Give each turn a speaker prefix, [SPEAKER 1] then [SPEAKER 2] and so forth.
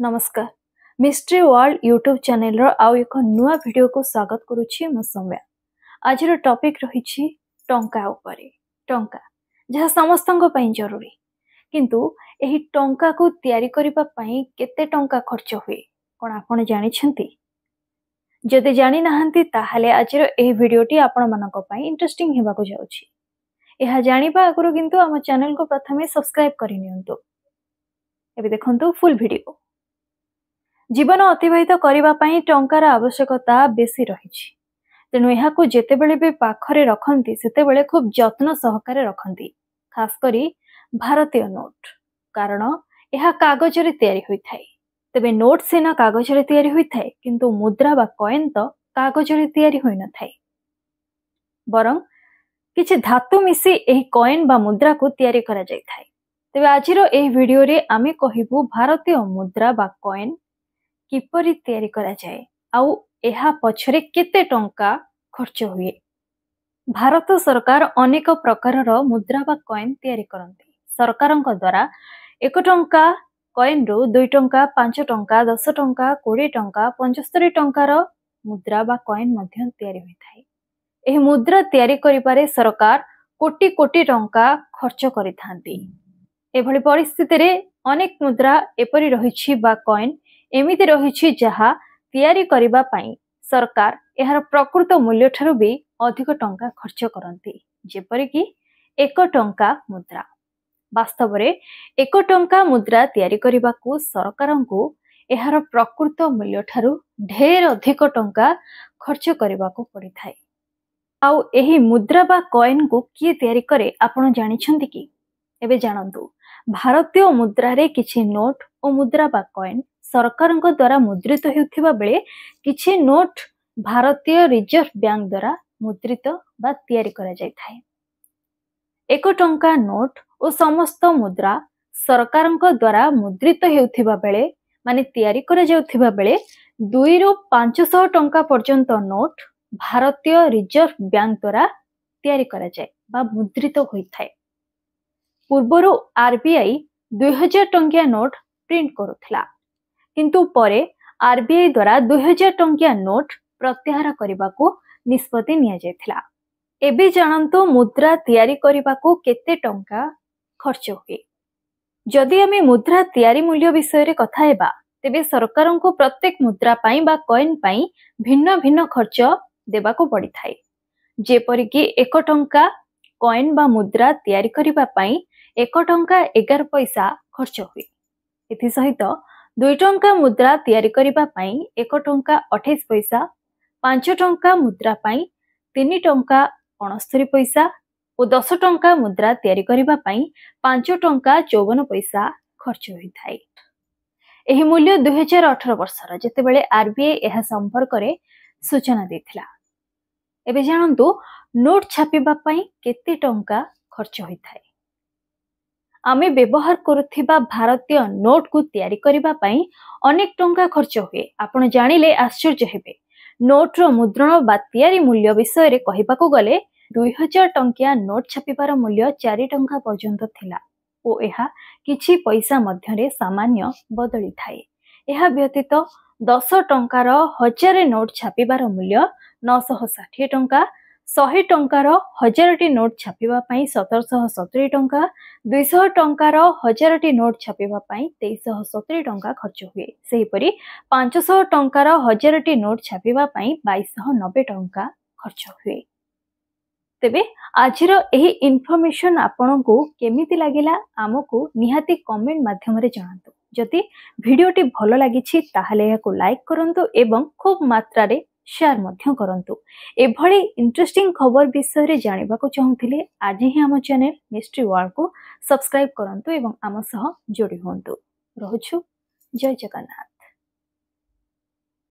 [SPEAKER 1] नमस्कार mystery world YouTube channel रो आउ एक नुआ वीडियो को स्वागत करुछि मो सौम्या। आज रो टॉपिक रहिछि टंका उपरे। टंका जहा समस्तंग पई जरूरी, किंतु एही टंका को तयारी करिबा पई केते टंका खर्च हुए कोन आपण जानि छंती? जदि जानि नाहंती ताहाले आज रो एही वीडियोटी आपण मानको पई इंटरेस्टिंग हेबा को जाउछि। एहा जानिबा आगुरु किंतु हम चैनल को प्रथमे सब्सक्राइब करि नियंतु। एबे देखंतु फुल वीडियो। जीवन अतिबाहित करबा पई टंकार आवश्यकता बेसी रहिछि, तेणु एहाकु जेतेबेले भी पाखरे रखंती सेतेबेले खूब जत्न सहकारे रखंती, खास करी भारतीय नोट, कारण एहा कागज रे तयारी होई थाए। तबे नोट सेना कागज रे तयारी होई थाए, किंतु मुद्रा बा कॉइन तो कागज रे तयारी होई न थाए, बरं किछि धातु मिसी एही कॉइन बा मुद्रा को तयारी करा जाय थाए। तबे आजिरो एही वीडियो रे आमे कहिबु भारतीय मुद्रा बा कॉइन किपरि तयारी करा जाए आउ एहा पछरे केते टंका खर्च हुए। भारत सरकार अनेक प्रकारर मुद्रा बा कॉइन तयारी करंती। सरकारक द्वारा 1 टंका कॉइन रो 2 टंका 5 टंका 10 टंका 20 टंका 75 टंकार मुद्रा बा कॉइन मध्य तयारी होई थाए। एही मुद्रा तयारी करिपारे सरकार कोटी कोटी टंका खर्च करिथांती। एभली परिस्थिति रे अनेक मुद्रा एपरि रहिछि बा कॉइन एमिति रहिछि जहा तयारी करिबा पई सरकार एहार प्रकृत मूल्य ठारू भी अधिक टंका खर्च करंती, जेपरि कि 1 टंका मुद्रा। वास्तव रे 1 टंका मुद्रा तयारी करिबाकू सरकारंकू एहार प्रकृत मूल्य ठारू ढेर अधिक टंका खर्च करिबाकू पड़ी थाए। आउ एही मुद्रा बा कॉइन को किए तयारी करे आपण जानि छंती कि? एबे जानंतु, भारतीय मुद्रा रे किछि नोट और मुद्रा बा कॉइन सरकारंक द्वारा मुद्रित हेउथिबा बेले किछि नोट भारतीय रिजर्व बैंक द्वारा मुद्रित बा तयारी करा जाय थाए। 1 टंका नोट और समस्त मुद्रा सरकारंक द्वारा मुद्रित हेउथिबा बेले माने तयारी करा जाउथिबा बेले 2 ରୁ 500 टंका पर्यंत नोट भारतीय रिजर्व बैंक द्वारा तयारी करा जाय बा मुद्रित होई थाए। पूर्वरु आरबीआई 2000 टंकिया नोट प्रिंट करुथिला, किंतु परे आरबीआई द्वारा 2000 टंकिया नोट प्रत्याहार करिबाकू निष्पत्ति निया जायथिला। एबे जानंतु मुद्रा तयारी करिबाकू केते टंका खर्च हुए। जदि आमे मुद्रा तयारी मूल्य विषय रे कथा हेबा, तेबे सरकारंकू प्रत्येक मुद्रा पई बा कॉइन पई भिन्न भिन्न खर्च देबाकू पड़ी थाए। जेपरि कि 1 टंका कॉइन बा मुद्रा तयारी करिबा पई 1 टंका 11 पैसा खर्च हुए। एथि सहित 2 टंका मुद्रा तयारी करिबा पई 1 टंका 28 पैसा, 5 टंका मुद्रा पई 3 टंका 69 पैसा और 10 टंका मुद्रा तयारी करिबा पई 5 टंका 54 पैसा खर्च होई थाए। एही मूल्य 2018 वर्षर जेतेबेले आरबीआई एहा संपर्क रे सूचना देथिला। एबे जानंतु नोट छापिबा पई केते टंका खर्च होई थाए। आमे व्यवहार करुथिबा भारतीय नोट को तयारी करिबा पई अनेक टंका खर्च हुए। आपण जानिले आश्चर्य हेबे। नोट रो मुद्रण बा तयारी मूल्य विषय रे कहिबाकू गले 2000 टंकिया नोट छापिबार मूल्य 4 टंका पर्यंत थिला ओ एहा किछि पैसा मध्यरे सामान्य बदली थाए। एहा व्यतीत 10 टंकार 1000 नोट छापिबार मूल्य 960 टंका, 100 टंकार 1000 टी नोट छापिबा पई 1770 टंका, 200 टंकार 1000 टी नोट छापिबा पई 2370 टंका खर्च हुए। सेही परी 500 टंकार 1000 टी नोट छापिबा पई 2290 टंका खर्च हुए। तेबे आजिरो एही इन्फॉर्मेशन आपनकू केमिति लागिला हमकू निहाती कमेंट माध्यम रे जणांतु। जदि वीडियोटी भलो लागिछि ताहाले याको लाइक करंतु एवं खूब मात्रा रे शेयर मध्य करंतु। एभली इंटरेस्टिंग खबर विषय रे जानिबा को चाहुथिले आज ही हम चैनल मिस्ट्री वर्ल्ड को सब्सक्राइब करंतु एवं आम सह जोड़ी होंतु। रहुछु जय जगन्नाथ।